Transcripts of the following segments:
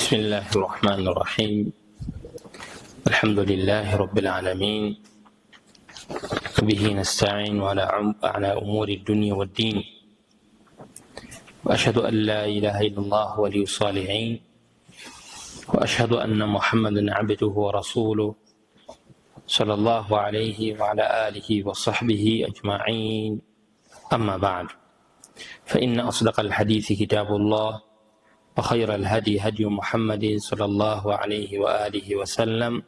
بسم الله الرحمن الرحيم. الحمد لله رب العالمين، به نستعين على أمور الدنيا والدين، وأشهد أن لا إله إلا الله ولي الصالحين، وأشهد أن محمدا عبده ورسوله صلى الله عليه وعلى آله وصحبه أجمعين. أما بعد، فإن أصدق الحديث كتاب الله، وخير الهدي هدي محمد صلى الله عليه وآله وسلم،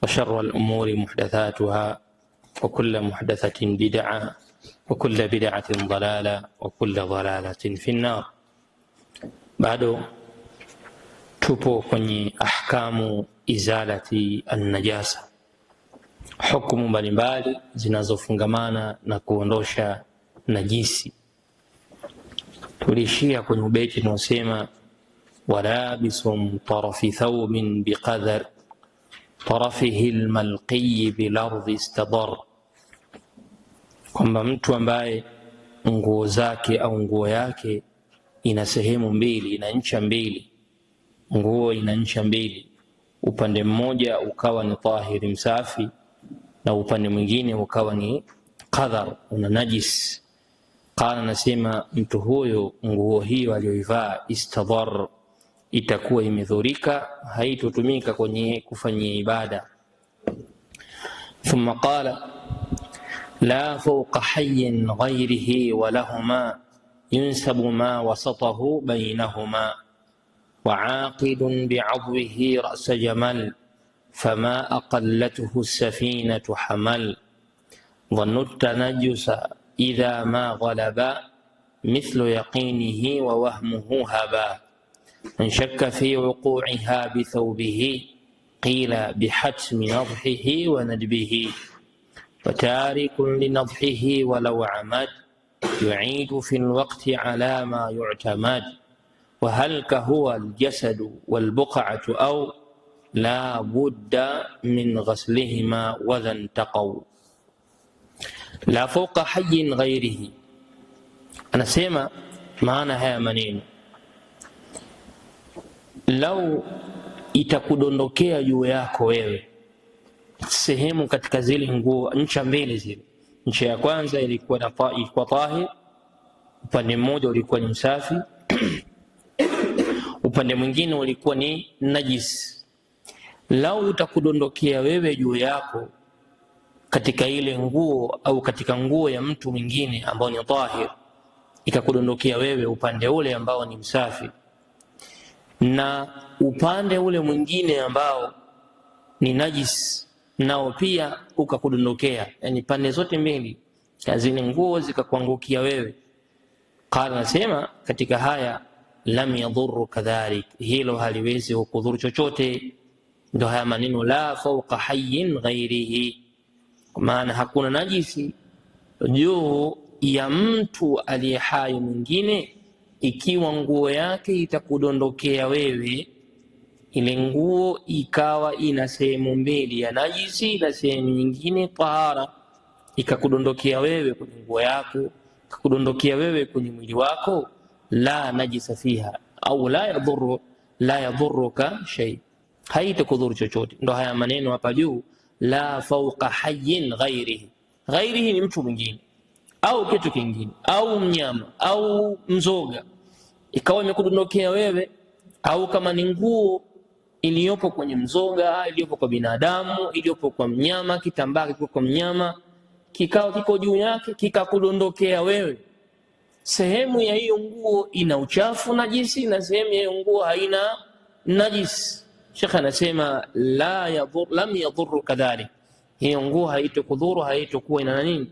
وشر الأمور محدثاتها، وكل محدثة بدعة، وكل بدعة ضلالة، وكل ضلالة في النار. bado tupo kwenye ahkamu izalati an-najasa, hukumu mbalimbali zinazofungamana na kuondosha najisi. Tulishia kwenye ubeti unaosema walabisum tarafi thawbin biqadar tarafihi almalqiyi bilardhi istadar, kwamba mtu ambaye nguo zake au nguo yake ina sehemu mbili, ina ncha mbili, nguo ina ncha mbili, upande mmoja ukawa ni tahiri msafi na upande mwingine ukawa ni qadhar, una najis. Qala, nasema mtu huyo nguo hiyo aliyoivaa istadhar, itakuwa imedhurika, haitotumika kwenye kufanyia ibada. Thumma qala la fawqa hayyin ghayrihi wa lahuma yunsabu ma wasatahu baynahuma wa aqidun bi'adwihi ra'sa jamal fama aqallatuhu as-safinatu hamal dhannu at-tanajjusa idha ma ghalaba mithlu yaqinihi wa wahmuhu haba man shakka fi wuqu'iha bi thawbihi qila bihatmi nadhihi wa nadbihi wa tarikun li nadhihi walau amad yu'idu fi alwaqti ala ma yu'tamad wa hal ka huwa aljasadu wal buq'atu aw la budda min ghaslihima wa dhan taqaw. La fawqa hayyin ghairihi, anasema maana haya maneno, lau itakudondokea juu yako wewe sehemu katika zile nguo, ncha mbili zile, ncha ya kwanza ilikuwa tahir, upande mmoja ulikuwa ni msafi upande mwingine ulikuwa ni najis. Lau utakudondokea wewe juu yako katika ile nguo au katika nguo ya mtu mwingine ambao ni tahir, ikakudondokea wewe upande ule ambao ni msafi na upande ule mwingine ambao ni najis nao pia ukakudondokea, yani pande zote mbili zile nguo zikakuangukia wewe, qala, nasema katika haya lam yadhurru kadhalik, hilo haliwezi kukudhuru chochote. Ndio haya maneno la fawqa hayyin ghairihi, maana hakuna najisi juu ya mtu aliye hai mwingine. Ikiwa nguo yake itakudondokea wewe, ile nguo ikawa ina sehemu mbili ya najisi na sehemu nyingine tahara, ikakudondokea wewe kwenye nguo yako, ikakudondokea wewe kwenye mwili wako, la najisa fiha au la yadhurruka shay, haitakudhuru chochote. Ndo haya maneno hapa juu, la fawqa hayyin ghairihi. Ghairihi ni mtu mwingine au kitu kingine au mnyama au mzoga, ikawa imekudondokea wewe, au kama ni nguo iliyopo kwenye mzoga, iliyopo kwa binadamu, iliyopo kwa mnyama, kitambaa kiko kwa mnyama, kikawa kiko juu yake, kikakudondokea wewe, sehemu ya hiyo nguo ina uchafu najisi na sehemu ya hiyo nguo haina najisi. Sheikh anasema lam yadhurru kadhalik, hiyo nguo haitokudhuru, haitokuwa ina nini,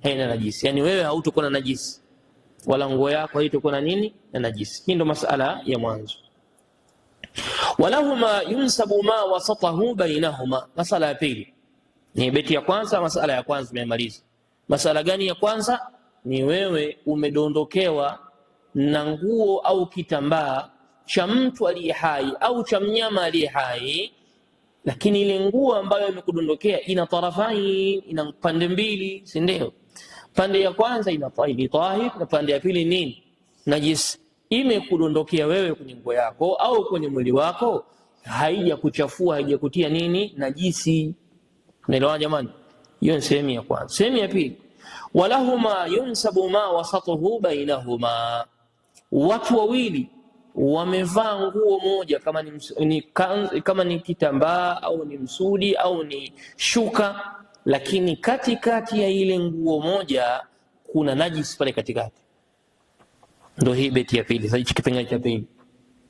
haina najisi. Yani wewe hautokuwa na najisi wala nguo yako haitokuwa na nini, na najisi. Hii ndo masala ya mwanzo. Walahuma yunsabu ma wasatahu bainahuma, masala ya pili ni beti ya kwanza. Masala ya kwanza tumemaliza. Masala gani ya kwanza? Ni wewe umedondokewa na nguo au kitambaa cha mtu aliye hai au cha mnyama aliye hai, lakini ile nguo ambayo imekudondokea ina tarafai, ina pande mbili, si ndio? Pande ya kwanza ina tahir na pande ya pili nini, najis. imekudondokea wewe kwenye nguo yako au kwenye mwili wako, haija kuchafua, haija kutia nini najisi. Unaelewa jamani? Hiyo ni sehemu ya kwanza. Sehemu ya pili, walahuma yunsabu ma wasatuhu bainahuma, watu wawili wamevaa nguo moja, kama ni kitambaa au ni msudi au ni shuka, lakini katikati ya ile nguo moja kuna najisi pale katikati. Ndio hii beti ya pili. Sasa kipengele cha pili,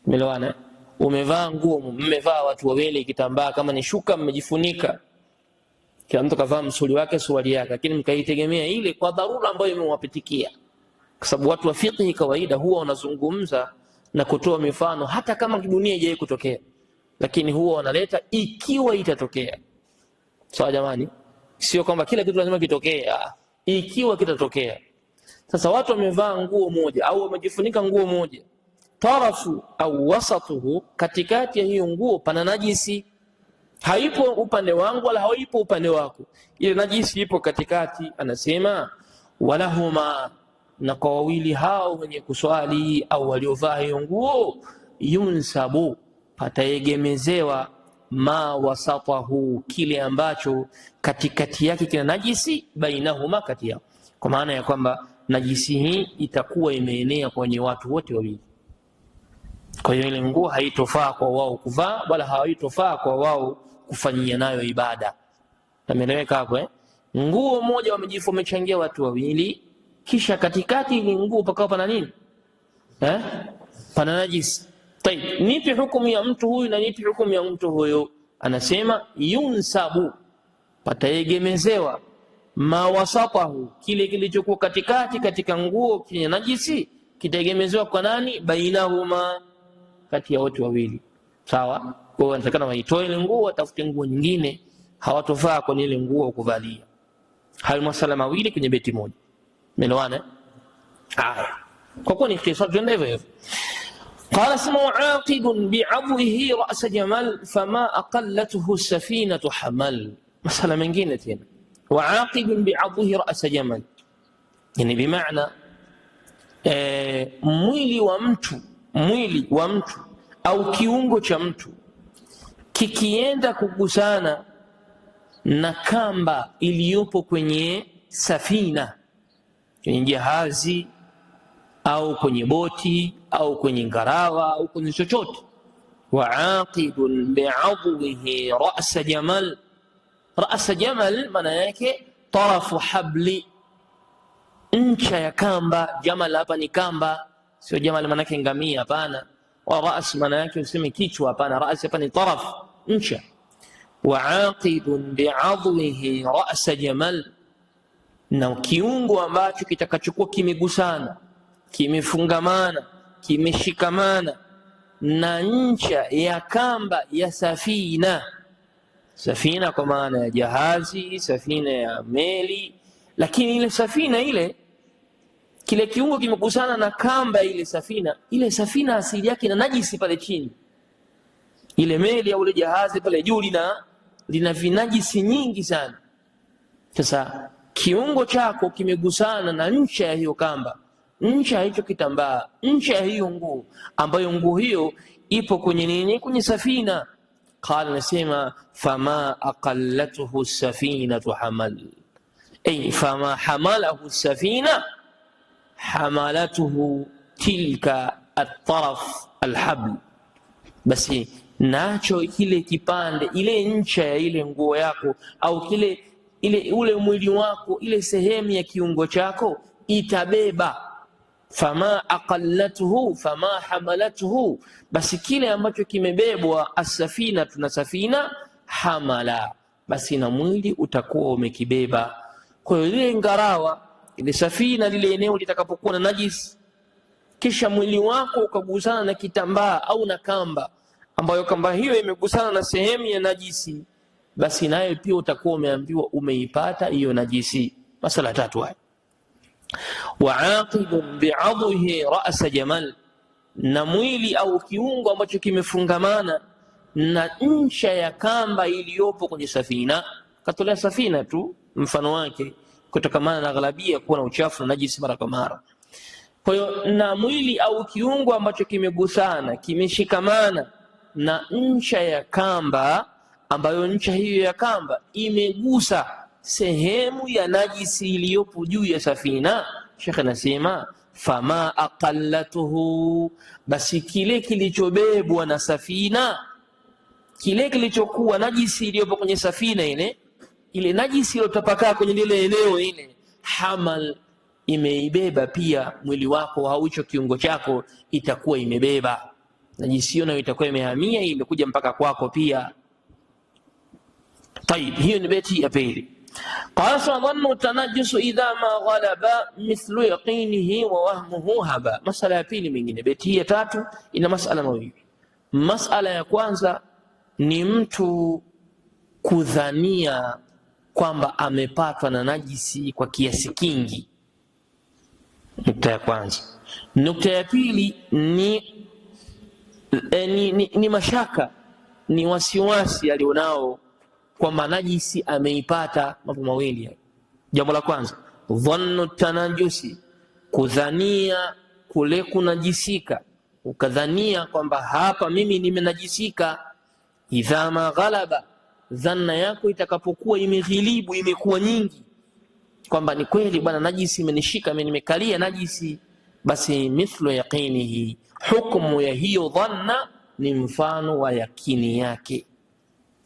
umeelewana? Umevaa nguo, mmevaa watu wawili kitambaa, kama ni shuka mmejifunika, kila mtu kavaa msuli wake, suruali yake, lakini mkaitegemea ile kwa dharura ambayo imewapitikia. Kwa sababu watu wa fiqh kawaida huwa wanazungumza na kutoa mifano hata kama dunia haijawahi kutokea, lakini huwa wanaleta ikiwa itatokea. Sawa jamani? Sio kwamba kila kitu lazima kitokee, ikiwa kitatokea. Sasa watu wamevaa nguo moja au wamejifunika nguo moja, tarafu au wasatuhu, katikati ya hiyo nguo pana najisi, haipo upande wangu wala haipo upande wako, ile najisi ipo katikati. Anasema walahuma, na kwa wawili hao wenye kuswali au waliovaa hiyo nguo, yunsabu, pataegemezewa ma wasatahu, kile ambacho katikati yake kina najisi, bainahuma, kati yao, kwa maana ya kwamba najisi hii itakuwa imeenea kwenye watu wote wawili. Kwa hiyo ile nguo haitofaa kwa wao kuvaa wala haitofaa kwa wao kufanyia nayo ibada. Nameleweka hapo eh? Nguo moja wamechangia watu wawili, kisha katikati ile nguo pakao pana nini pana najisi. Tayeb, nipi hukumu ya mtu huyu na nipi hukumu ya mtu huyo? Anasema yunsabu, pataegemezewa ma wasatahu, kile kilichokuwa katikati katika nguo kwenye najisi, kitaegemezewa kwa nani? Bainahuma, kati ya wote wawili. Sawa? Kwa hiyo anatakana waitoe ile nguo, watafute nguo nyingine, hawatofaa kwenye ile nguo kuvalia. Hayo masala mawili kwenye beti moja. Umeelewana? Haya, kwa kuwa ni ikhtisar tuende hivyo. قال اسمه عاقد بعضه رأس جمل فما أقلته السفينة حمل. مسألة من جينة. وعاقد بعضه رأس جمل، يعني بمعنى mwili wa mtu au kiungo cha mtu kikienda kugusana na kamba iliyopo kwenye safina, kwenye jahazi au kwenye boti au kwenye ngarawa au kwenye chochote. Wa'aqidun bi'adwihi ra'sa jamal. Ra'sa jamal maana yake tarafu habli, ncha ya kamba. Jamal hapa ni kamba, sio jamal maana yake ngamia, hapana. Wa ra's maana yake useme kichwa, hapana. Ra's hapa ni taraf, ncha. Wa'aqidun bi'adwihi ra'sa jamal, na kiungo ambacho kitakachokuwa kimegusana, kimefungamana, kimeshikamana na ncha ya kamba ya safina. Safina kwa maana ya jahazi, safina ya meli, lakini ile safina ile, kile kiungo kimegusana na kamba ile safina. Ile safina asili yake ina najisi pale chini. Ile meli au ile jahazi pale juu lina vinajisi nyingi sana. Sasa kiungo chako kimegusana na ncha ya hiyo kamba, ncha ya hicho kitambaa, ncha ya hiyo nguo, ambayo nguo hiyo ipo kwenye nini? Kwenye safina. Qala, nasema fama aqallatuhu safinatu hamal, ay fama hamalahu safina hamalatuhu tilka at-taraf al-habl. Basi nacho kile kipande, ile ncha ya ile nguo yako au ule mwili wako, ile sehemu ya kiungo chako itabeba. Fama aqallatuhu fama hamalatuhu, basi kile ambacho kimebebwa as-safina, tuna safina, hamala, basi na mwili utakuwa umekibeba. Kwa hiyo ile ngarawa, ile safina, lile eneo litakapokuwa na najis, kisha mwili wako ukagusana na kitambaa au na kamba, ambayo kamba hiyo imegusana na sehemu ya najisi, basi naye pia utakuwa umeambiwa umeipata hiyo najisi. Masala tatu haya. Wa'aqidun bi'adhihi ra'sa jamal, na mwili au kiungo ambacho kimefungamana na ncha ya kamba iliyopo kwenye safina. Katolea safina tu mfano wake, kutokamana na ghalabia kuwa na uchafu na najisi mara kwa mara. Kwa hiyo na mwili au kiungo ambacho kimegusana, kimeshikamana na ncha ya kamba, ambayo ncha hiyo ya kamba imegusa sehemu ya najisi iliyopo juu ya safina, Sheikh anasema fama aqallatuhu, basi kile kilichobebwa na safina, kile kilichokuwa najisi iliyopo kwenye safina, ile najisi iliyotapakaa kwenye lile eneo, ile hamal, imeibeba pia mwili wako au hicho kiungo chako, itakuwa imebeba najisi hiyo, nayo itakuwa imehamia, imekuja mpaka kwako pia. Tayib, hiyo ni beti ya pili. Qala dhannu tanajjusu idha ma ghalaba mithlu yaqinihi wa wahmuhu haba. Masala ya pili mingine, beti ya tatu ina masala mawili. Masala ya kwanza ni mtu kudhania kwamba amepatwa na najisi kwa kiasi kingi, nukta ya kwanza. Nukta ya pili ni mashaka, ni wasiwasi alionao kwamba najisi ameipata. Mambo mawili. Jambo la kwanza, dhannu tanajusi, kudhania kule kunajisika, ukadhania kwamba hapa mimi nimenajisika. Idha ma ghalaba, dhanna yako itakapokuwa imeghilibu, imekuwa nyingi, kwamba ni kweli bwana najisi imenishika, mimi nimekalia najisi, basi mithlu yaqinihi, hukumu ya hiyo dhanna ni mfano wa yakini yake.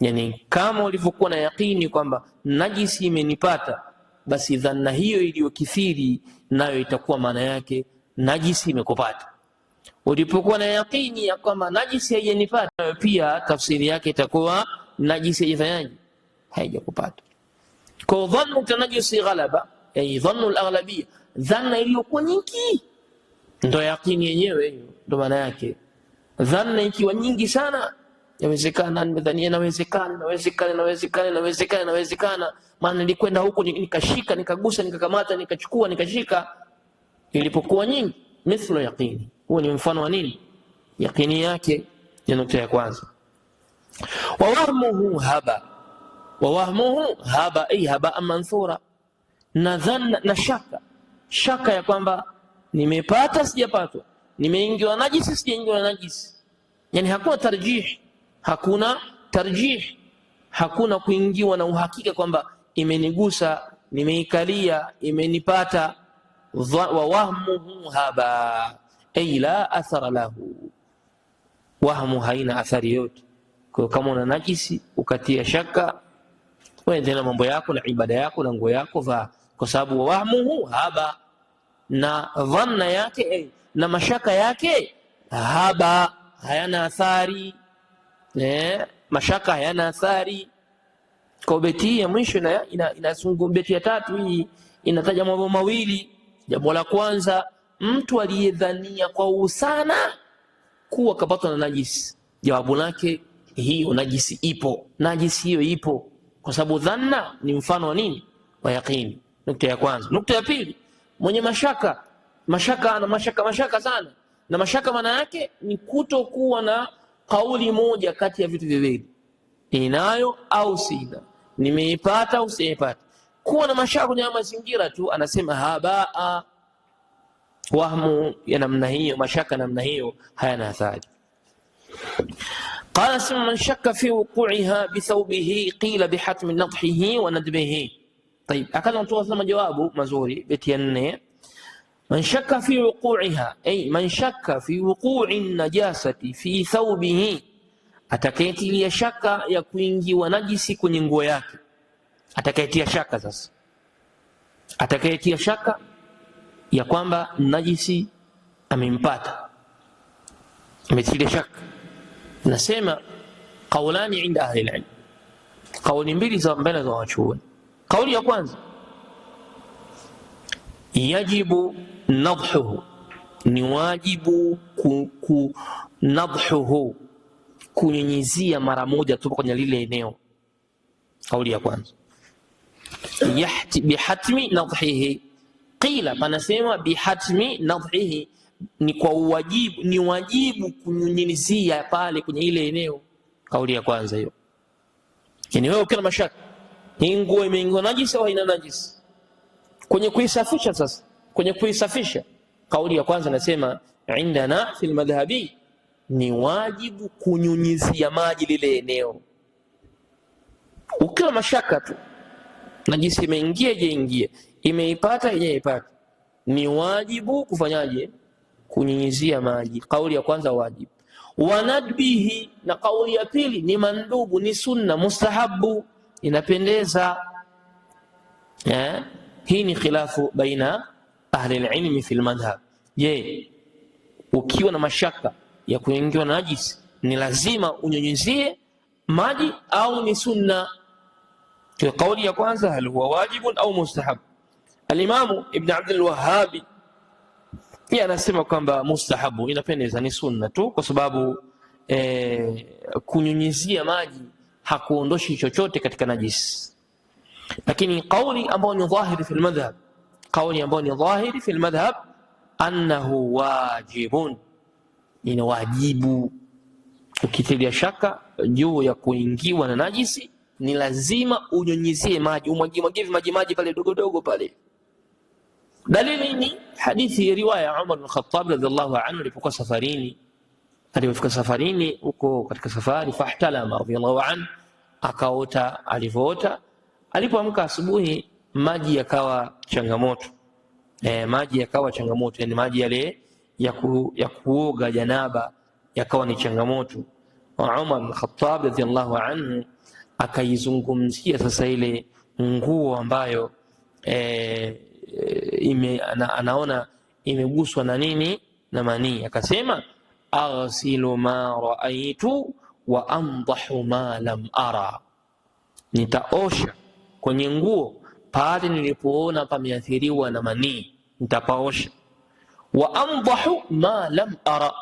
Yani kama ulivyokuwa na yakini kwamba najisi imenipata, basi dhanna hiyo iliyokithiri nayo itakuwa maana yake najisi imekupata. Ulipokuwa na yakini ya kwamba najisi haijanipata, nayo pia tafsiri yake itakuwa najisi haijafanyaje, haijakupata. Kwa dhannu tanajusi ghalaba, yani dhannu al-aghlabiyya, dhanna iliyokuwa nyingi ndo yakini yenyewe, hiyo ndo maana yake. Dhanna ikiwa nyingi sana, yawezekana nimedhania, inawezekana, maana nilikwenda huko nikashika, nikagusa, nikakamata, nikachukua, nikashika, ilipokuwa nyingi. Mithlu yaqini, huo ni mfano wa nini? Yaqini yake. Ni nukta ya kwanza. Wa wahmuhu haba, wa wahmuhu haba, ay haba manthura, na dhanna na shaka ya kwamba nimepata sijapatwa, nimeingiwa najisi sijaingiwa najisi. Yani hakuna tarjih, hakuna kuingiwa na uhakika kwamba imenigusa, nimeikalia, imenipata. Wa wahmuhu haba, ay la athara lahu, wahmu haina athari yote. Kwa kama una najisi ukatia shaka, waendelea na mambo yako na ibada yako na nguo yako, kwa sababu wa wahmuhu haba, na dhanna yake na mashaka yake haba, hayana athari. Mashaka hayana athari. Kwa beti ya mwisho beti ya tatu hii inataja mambo mawili. Jambo la kwanza, mtu aliyedhania kwa usana kuwa kapatwa na najisi, jawabu lake hiyo najisi ipo, najisi hiyo ipo, kwa sababu dhanna ni mfano wa nini? Wa yaqini. Nukta ya kwanza. Nukta ya pili, mwenye mashaka sana, na mashaka maana yake ni kutokuwa na kauli moja kati ya vitu viwili, ninayo au sina, nimeipata au sijaipata. Kuwa na mashaka kwenye mazingira tu, anasema habaa. Wahmu ya namna hiyo, mashaka namna hiyo hayana athari. Qala sima man shakka fi wuqu'iha bi thawbihi qila bi hatmi nadhihi wa nadbihi. Tayib, akaanza kutoa sana majawabu mazuri. Beti ya 4, man shakka fi wuqu'iha, ay man shakka fi wuqu'i najasati fi thawbihi, atakayetilia shaka ya kuingiwa najisi kwenye nguo yake. Atakayetia shaka sasa, atakayetia shaka ya kwamba najisi amempata, ametilia shaka. Nasema qaulani inda ahli al-ilm, kauli mbili za mbele za wachuoni. Kauli ya kwanza, yajibu nadhuhu, ni wajibu nadhuhu, kunyunyizia mara moja tu kwenye lile eneo. Kauli ya kwanza, bihatmi nadhihi. Qila, panasema bihatmi nadhihi, ni kwa uwajibu, ni wajibu kunyunyizia pale kwenye ile eneo. Kauli ya kwanza hiyo. Yani wewe ukiwa na mashaka, hii nguo imeingiwa najisi au haina najisi, kwenye kuisafisha sasa, kwenye kuisafisha Kauli ya kwanza nasema indana fil madhhabi, ni wajibu kunyunyizia maji lile eneo. Ukiwa mashaka tu najisi imeingia je ingie, imeipata je ipata, ni wajibu kufanyaje? Kunyunyizia maji. Kauli ya kwanza wajibu. Wanadbihi, na kauli ya pili ni mandubu, ni sunna, mustahabu, inapendeza. Hii ni khilafu baina ahli alilmi fi almadhhab. Je, ukiwa na mashaka ya kuingiwa na najisi ni lazima unyunyizie maji au ni sunna? Kwa kauli ya kwanza, hal huwa wajibun au mustahab? Alimamu Ibn Abdul Wahhab yeye anasema kwamba mustahabu, inapendeza, ni sunna tu, kwa sababu kunyunyizia maji hakuondoshi chochote katika najisi. Lakini kauli ambayo ni dhahiri fi almadhhab, kauli ambayo ni dhahiri fi almadhhab, annahu wajibun, ni wajibu. Ukitilia shaka juu ya kuingiwa na najisi ni lazima unyunyizie maji, umwagie maji pale dogo dogo pale. Dalili ni hadithi ya riwaya ya Umar bin Khattab radhiallahu anhu alipokuwa safarini. Alipofika safarini huko katika safari, fahtalama radhiallahu anhu, akaota. Alivyoota, alipoamka asubuhi maji yakawa changamoto. Maji yakawa changamoto, yani maji yale ya kuoga janaba yakawa ni changamoto. Umar bin Khattab radhiallahu anhu akaizungumzia sasa ile nguo ambayo anaona imeguswa na nini, na manii. Akasema aghsilu ma raaitu wa amdahu ma lam ara, nitaosha kwenye nguo pale nilipoona pameathiriwa na manii, nitapaosha. Wa amdahu ma lam ara,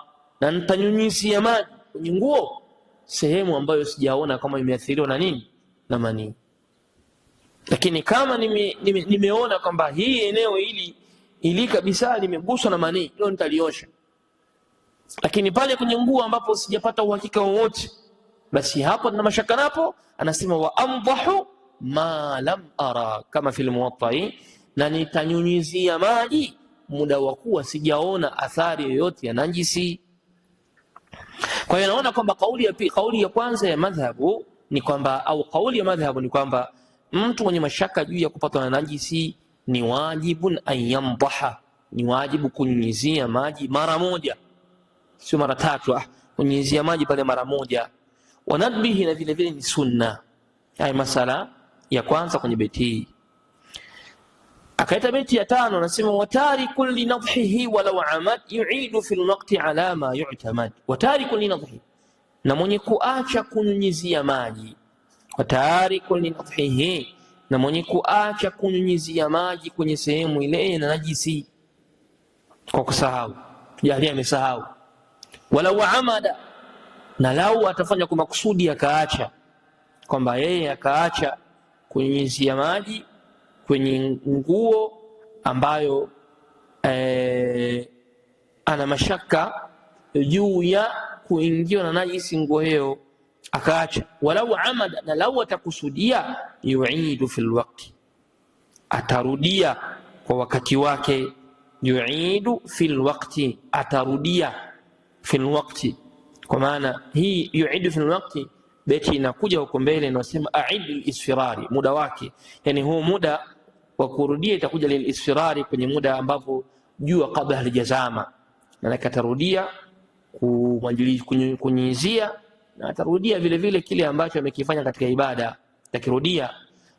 na nitanyunyizia maji kwenye nguo sehemu ambayo sijaona kama imeathiriwa na nini, na manii. Lakini kama nimeona kwamba hii eneo hili kabisa limeguswa na manii, hilo nitaliosha. Lakini pale kwenye nguo ambapo sijapata uhakika wowote, basi hapo na mashaka napo, anasema wa amdahu ma lam ara, kama fil Muwatta, na nitanyunyizia maji muda wa kuwa sijaona athari yoyote ya najisi. Kwa hiyo naona kwamba kauli ya kwanza ya madhhabu ni kwamba, au kauli ya madhhabu ni kwamba mtu mwenye mashaka juu ya kupatwa na najisi ni wajibun an yamdaha, ni wajibu kunyunyizia maji mara moja, sio mara tatu. Kunyunyizia maji pale mara moja. Wanadbihi, na vile vile ni sunna. Haya masala ya kwanza kwenye beti hii. Akaita beti ya tano, anasema watariku li nadhihi walau amad yu'idu fil waqti ala ma yu'tamad. Watariku li nadhihi, na mwenye kuacha kunyunyizia maji. Watariku li nadhihi, na mwenye kuacha kunyunyizia maji kwenye sehemu ile na najisi kwa kusahau, jali amesahau. Walau amada, na lau atafanya kwa makusudi akaacha, kwamba yeye akaacha kunyunyizia maji kwenye nguo ambayo ana mashaka juu ya kuingiwa na najisi nguo hiyo, akaacha. Walau amada, na lau atakusudia, yu'idu fil waqti, atarudia kwa wakati wake. Yu'idu fil waqti, atarudia fil waqti. Kwa maana hii yu'idu fil waqti, beti inakuja huko mbele inasema a'id al-isfirari, muda wake, yani huu muda wa kurudia itakuja lil-isfirari, kwenye muda ambapo jua kabla halijazama, na atarudia kunyunyizia, na atarudia vile vile kile ambacho amekifanya katika ibada, atakirudia.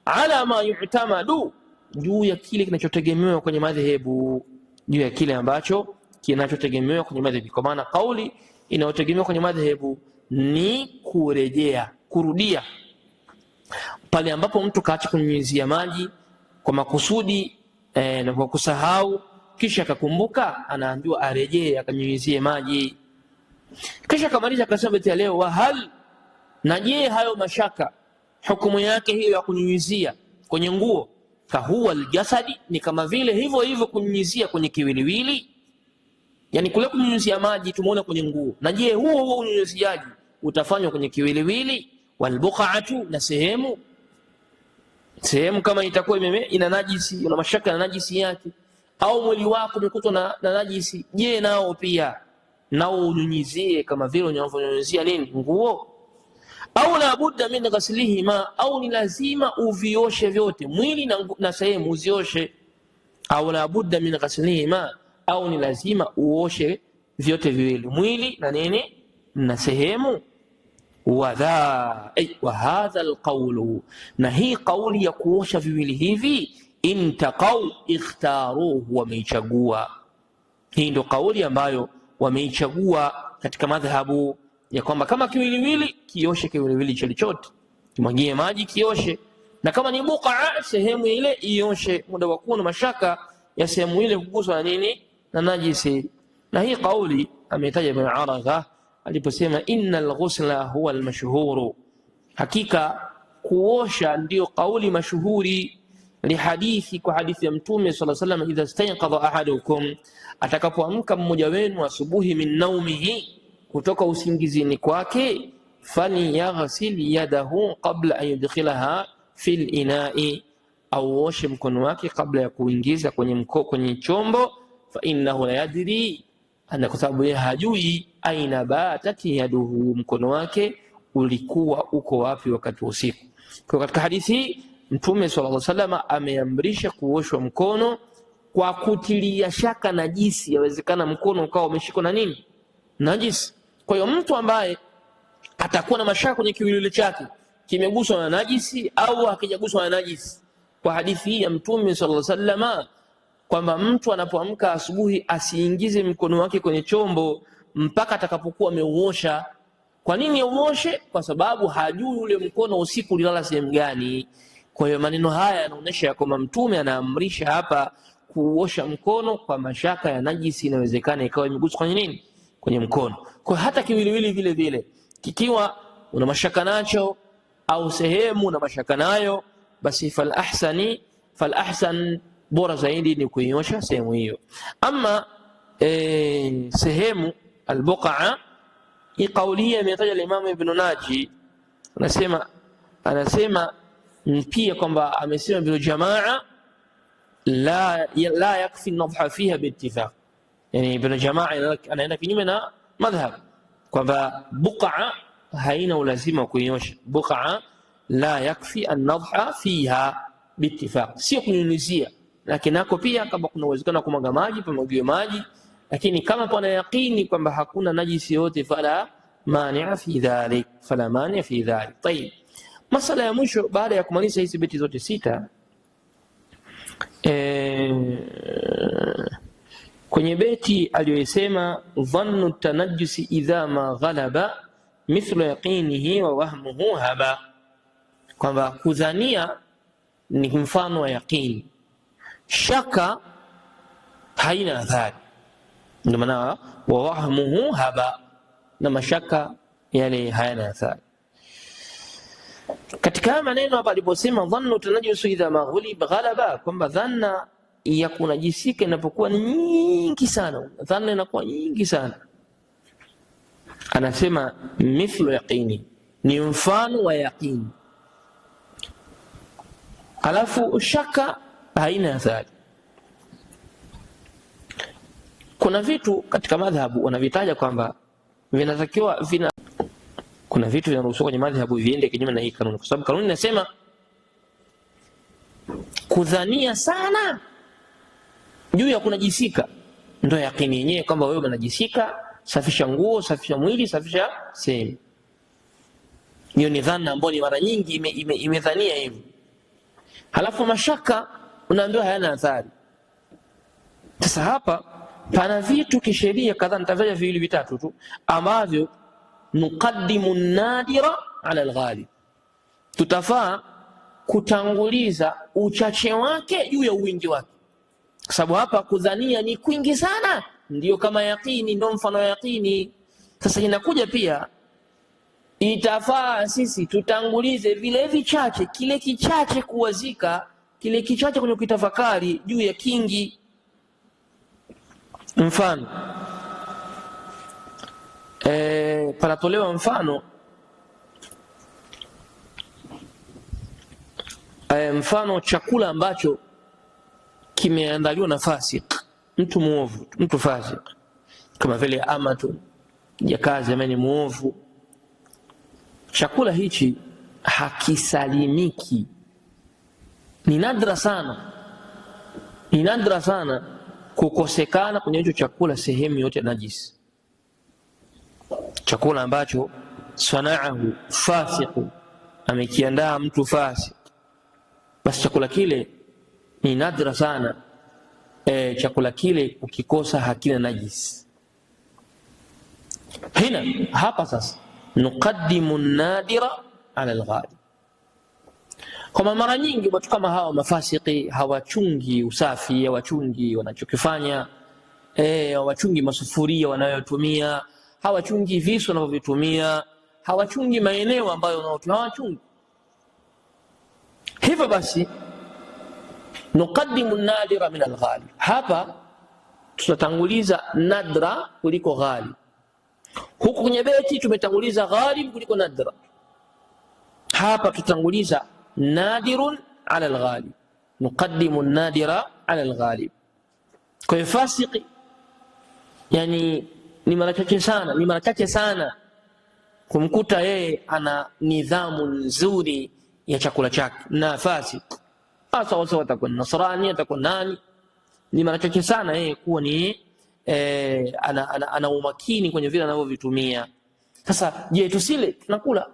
Ala ma yu'tamadu, juu ya kile kinachotegemewa kwenye madhehebu, juu ya kile ambacho kinachotegemewa kwenye madhehebu. Kwa maana kauli inayotegemewa kwenye madhehebu ni kurejea, kurudia. Pale ambapo mtu kaacha kunyunyizia maji kwa makusudi na kwa kusahau, kisha akakumbuka, anaambiwa arejee akanyunyizie maji. Kisha kamaliza akasema beti ya leo, wa hal, na je hayo mashaka hukumu yake hiyo ya kunyunyizia kwenye nguo, kahuwa aljasadi, ni kama vile hivyo hivyo kunyunyizia kwenye kiwiliwili. Yani kule kunyunyizia maji tumeona kwenye nguo, na je huo unyunyiziaji utafanywa kwenye kiwiliwili? Walbuqa'atu, na sehemu kama itakuwa ina najisi, una mashaka na najisi yake, au mwili wako umekutwa na najisi, je, nao pia nao unyunyizie kama vile unavyonyunyizia nini nguo? Au la budda min ghaslihima, au ni lazima uvioshe vyote, mwili na sehemu uzioshe. Au la budda min ghaslihima, au ni lazima uoshe vyote viwili, mwili na nini na sehemu. Wa hadha alqawlu, na hii kauli ya kuosha viwili hivi, intaqaw ikhtaruhu, wameichagua. Hii ndio kauli ambayo wameichagua katika madhhabu ya kwamba kama kiwiliwili kioshe kiwiliwili chochote, kimwagie maji kioshe, na kama ni buqa sehemu ile ioshe, muda wa kuwa na mashaka ya sehemu ile kuguswa na nini na najisi. Na hii kauli ameitaja Ibn Arafa aliposema innal ghusla huwa almashhuru, hakika kuosha ndio kauli mashuhuri. Lihadithi, kwa hadithi ya Mtume sallallahu alayhi wasallam, idha stayqadha ahadukum, atakapoamka mmoja wenu asubuhi, min naumihi, kutoka usingizini kwake, falyaghsil yadahu qabla an yudkhilaha fil ina'i, auoshe mkono wake kabla ya kuingiza kwenye chombo. Fa innahu la yadri, kwa sababu yeye hajui, aina batati yaduhu, mkono wake ulikuwa uko wapi wakati wa usiku. Kwa katika hadithi Mtume sallallahu alaihi wasallam ameamrisha kuoshwa mkono kwa kutilia shaka najisi. Yawezekana mkono ukawa umeshikwa na nini najisi. Kwa hiyo mtu ambaye atakuwa na mashaka kwenye kiwiliwili chake kimeguswa na najisi au hakijaguswa na najisi, kwa hadithi hii ya Mtume sallallahu alaihi wasallam kwamba mtu anapoamka asubuhi asiingize mkono wake kwenye chombo mpaka atakapokuwa ameuosha. Kwa nini auoshe? Kwa sababu hajui ule mkono usiku ulilala sehemu gani. Kwa hiyo maneno haya yanaonyesha kwamba Mtume anaamrisha hapa kuosha mkono kwa mashaka ya najisi, inawezekana ikawa imeguswa kwenye nini, kwenye mkono. Kwa hata kiwiliwili vile vile kikiwa una mashaka nacho au sehemu una mashaka nayo, basi fal ahsan, bora zaidi ni kuiosha sehemu hiyo. Ama sehemu albuqa, hii kauli hii imetaja Imam Ibn Naji, anasema pia kwamba amesema Ibn Jamaa la yakfi nadhha fiha biittifaq, yani Ibn Jamaa anaenda kinyume na madhhab kwamba buqa haina ulazima kuiosha. Buqa la yakfi an-nadhha fiha biittifaq, sio kunyunyizia, lakini nako pia kama kuna uwezekano kumwaga maji pamwagiwe maji, lakini kama pana yaqini kwamba hakuna najisi yote, fala mania fi dhalik. Tayeb, masala ya mwisho baada ya kumaliza hizi beti zote sita, kwenye beti aliyoisema dhannu tanajjusi idha ma ghalaba mithlu yaqinihi wa wahmuhu haba, kwamba kudhania ni mfano wa yaqini, shaka haina athari, ndio maana wa wahmuhu haba, na mashaka yale hayana athari. Katika maneno hapa aliposema dhannu tanajjusu idha ma ghalaba, kwamba dhanna ya kunajisika inapokuwa nyingi sana, dhanna inakuwa nyingi sana, anasema mithlu yaqini, ni mfano wa yaqini, alafu shaka haina athari. Kuna vitu katika madhhabu wanavitaja kwamba vinatakiwa kuna vitu vinaruhusiwa kwenye madhhabu viende kinyume na hii kanuni, kwa sababu kanuni inasema kudhania sana juu ya kunajisika ndio yaqini yenyewe, kwamba wewe unajisika, safisha nguo, safisha mwili, safisha sehemu. Hiyo ni dhana ambayo ni mara nyingi imedhania hivyo. Halafu mashaka unaambiwa hayana athari. Sasa hapa pana vitu kisheria kadhaa, nitataja viwili vitatu tu ambavyo nuqaddimu nadira ala alghalib, tutafaa kutanguliza uchache wake juu ya uwingi wake, kwa sababu hapa kudhania ni kwingi sana, ndio kama yaqini, ndio mfano wa yaqini. Sasa inakuja pia itafaa sisi tutangulize vile vichache, kile kichache kuwazika, kile kichache kwenye kutafakari juu ya kingi. Mfano panatolewa mfano chakula ambacho kimeandaliwa na fasik, mtu muovu, mtu fasik, kama vile amatu, jakazi ambaye ni muovu, chakula hichi hakisalimiki. Ni nadra sana, ni nadra sana kukosekana kwenye hicho chakula sehemu yote najisi. Chakula ambacho sanaahu fasiqu, amekiandaa mtu fasik, basi chakula kile ni nadra sana chakula kile ukikosa hakina najisi. Hapa sasa nuqaddimu nadira ala alghalib. Kwa mara nyingi watu kama hawa mafasiki hawachungi usafi, hawachungi wanachokifanya, hawachungi masufuria wanayotumia, hawachungi visu wanavyovitumia, hawachungi maeneo ambayo wanaotumia, hawachungi. Hivyo basi nuqaddimu nadira min alghalib, hapa tutatanguliza nadra kuliko ghalib. Huku kwenye beti tumetanguliza ghalib kuliko nadra, hapa tutanguliza nadirun ala alghalib, nuqaddimu nadira ala alghalib. Kwa hiyo fasiki yani ni mara chache sana, ni mara chache sana kumkuta yeye ana nidhamu nzuri ya chakula chake. Na fasik hasa wasa atakuwa nasrani, atakuwa nani, ni mara chache sana yeye kuwa ni ana umakini kwenye vile anavyovitumia. Sasa je, tusile tunakula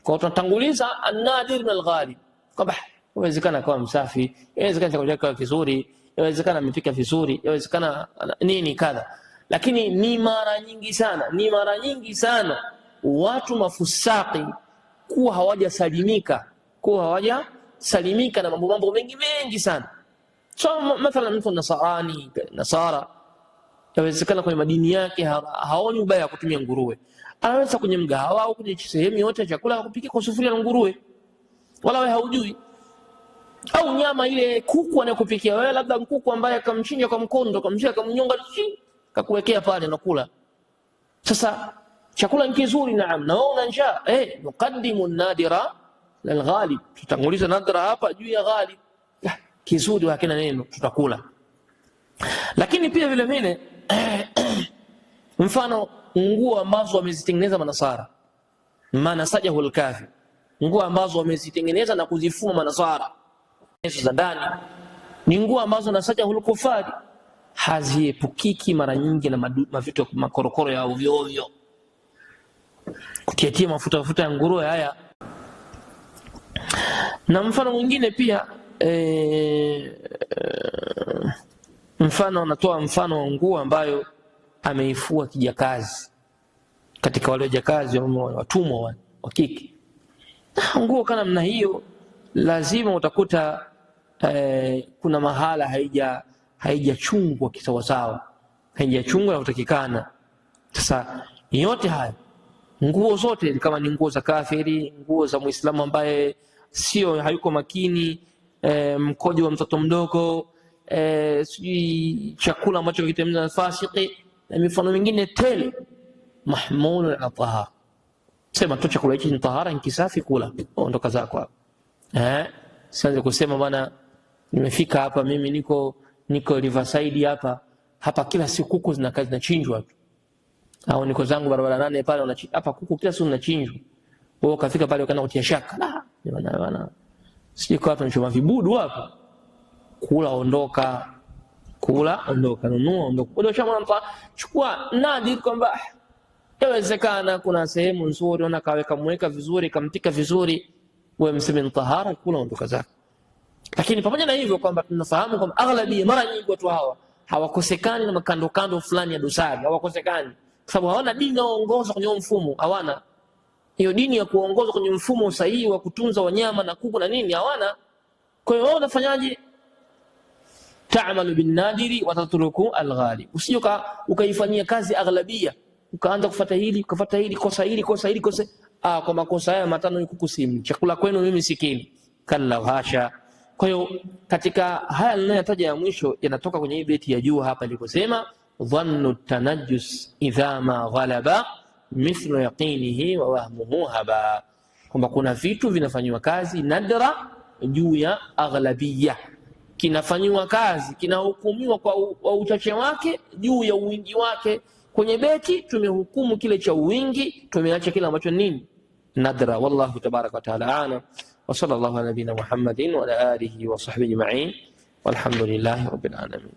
kwa tunatanguliza an-nadir min al-ghalib, kwamba inawezekana kwa msafi, inawezekana chakula chake kizuri, inawezekana amepika vizuri, inawezekana nini kadha. Lakini ni mara nyingi sana, ni mara nyingi sana watu mafusaki kuwa hawajasalimika, kuwa hawajasalimika na mambo mengi sana. So mathalan mtu nasara, inawezekana kwenye madini yake haoni ubaya kutumia nguruwe, anaweza kwenye mgahawa au kwenye sehemu yote ya chakula kupika kwa sufuria la nguruwe, wala wewe haujui. Au nyama ile kuku anayokupikia wewe, labda kuku ambaye akamchinja kwa mkondo, akamchinja akamnyonga, kakuwekea pale na kula. Sasa chakula ni kizuri, naam, na wewe una njaa, nuqaddimu nadira lil ghalib, tutanguliza nadra hapa juu ya ghalib. Kizuri hakina neno, tutakula. Lakini pia vile vile mfano nguo ambazo wamezitengeneza manasara, manasajahu al-kafi, nguo ambazo wamezitengeneza na kuzifuma manasara hizo za ndani, ni nguo ambazo nasajahu al-kufari, haziepukiki mara nyingi na mavitu makorokoro ya ovyo ovyo, kutiatia mafuta ya nguruwe haya. Na mfano mwingine pia mfano anatoa mfano wa nguo ambayo ameifua kijakazi, katika wale wajakazi watumwa wa kike. Nguo kana namna hiyo lazima utakuta kuna mahala haijachungwa kisawasawa, haijachungwa na kutakikana. Sasa yote haya nguo zote, kama ni nguo za kafiri, nguo za Muislamu ambaye sio hayuko makini, mkojo wa mtoto mdogo, sijui chakula ambacho kitengenezwa na fasiki na mifano mingine tele, mahmulun ala tahara. Sema tu chakula hiki ni tahara, ni kisafi, kula, ondoka zako hapo. Sianze kusema bwana nimefika hapa mimi niko Riverside hapa kila siku kuku zinachinjwa tu, au niko zangu barabara 8 pale hapa kuku kila siku zinachinjwa. Wewe ukafika pale ukaanza kutia shaka, bwana sijui kwa watu wanachoma vibudu hapa. Kula, ondoka, kula, ondoka, nunua, ondoka. Ndio chama mpa chukua nadi kwamba yawezekana kuna sehemu nzuri na kaweka mweka vizuri, kampika vizuri, wewe mseme ni tahara, kula, ondoka zako. Lakini pamoja na hivyo kwamba tunafahamu kwamba aghlabi mara nyingi watu hawa hawakosekani na makando fulani ya dosari, hawakosekani kwa sababu hawana dini inayoongoza kwenye mfumo, hawana hiyo dini ya kuongoza kwenye mfumo sahihi wa kutunza wanyama na kuku na nini, hawana. Kwa hiyo wao unafanyaje? Ta'malu bin nadiri wa tatruku al-ghalib. Usije ukaifanyia kazi aghlabia, ukaanza kufuata hili, ukafuata hili, kosa hili, kosa kwa makosa haya matano nikukusimu chakula kwenu mimi sikini, kalla hasha. Kwa hiyo katika haya ninayotaja ya mwisho yanatoka kwenye beti ya juu hapa iliposema dhannu tanajjus idha ma ghalaba mithlu yaqinihi wa wahmuhu haba, kwamba kuna vitu vinafanywa kazi nadra juu ya aghlabiyya. kinafanywa kazi, kinahukumiwa kwa uchache wake juu ya uwingi wake. Kwenye beti tumehukumu kile cha uwingi, tumeacha kile ambacho nini nadra. Wallahu tabaraka wa taala a'lam, wa sallallahu ala nabina Muhammadin wa ala alihi wa sahbihi ajma'in, walhamdulillahi rabbil alamin.